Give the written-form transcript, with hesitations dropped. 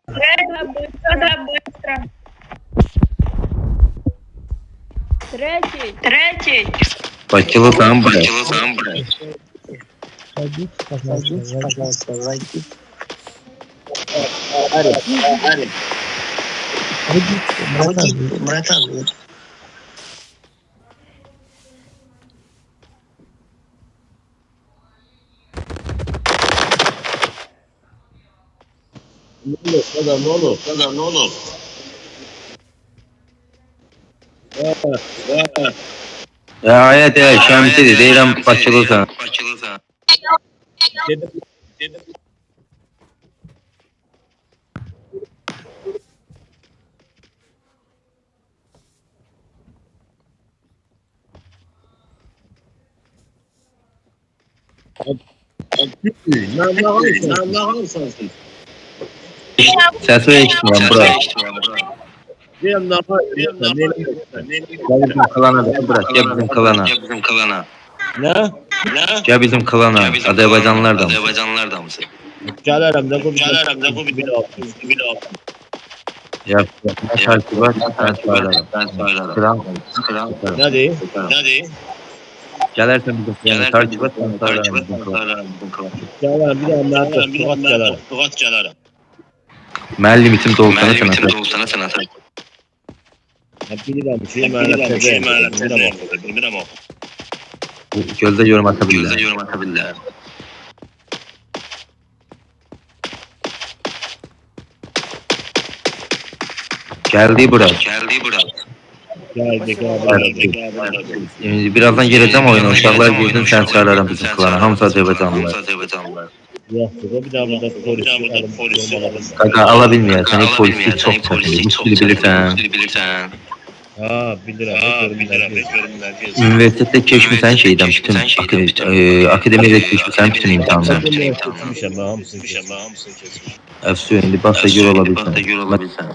Это быстро. Третий. Почему там, блядь? Садись, пожалуйста, зайди. Садись, братан. Ne olur? Ya evet ya Şemsi deyirəm Bakılısan. Dedim. Ne alırsan. Səsi eşitmirəm bura. Diyem ne Gəl bizim klana da bura. Gəl bizim klana. Ne? Gəl bizim klana. Azərbaycanlılar da mısın? Gelirim de bu bir Ya ne şarkı var? Ben söylerim. Kral. Ne değil? Gələrsən bizim klana. Şarkı var. Ben söylerim bizim klana. Gelirim bir de Tuğat gelirim. Mən limitim doğulsana sən atar. Bilirim şey bilmirəm o. Gözdə yorum atabilirlər. Geldi bura. Geldik. Birazdan geleceğim oyuna. Uşaqlar girdim sen çağırırım bizim klana. Hamısı Azərbaycanlılar. Yoxdur, bir daha burada polis. Kaka alabilməyəsən. Polisi çox çətindir. Bu dili bilirsən. Ha, bilirəm. Üniversitede keçmirsən şeydən bütün akademiyada keçmirsən bütün imtahanları. Keçmişəm, hamısını keçmişəm. Əfsu indi başda gör ola bilsən.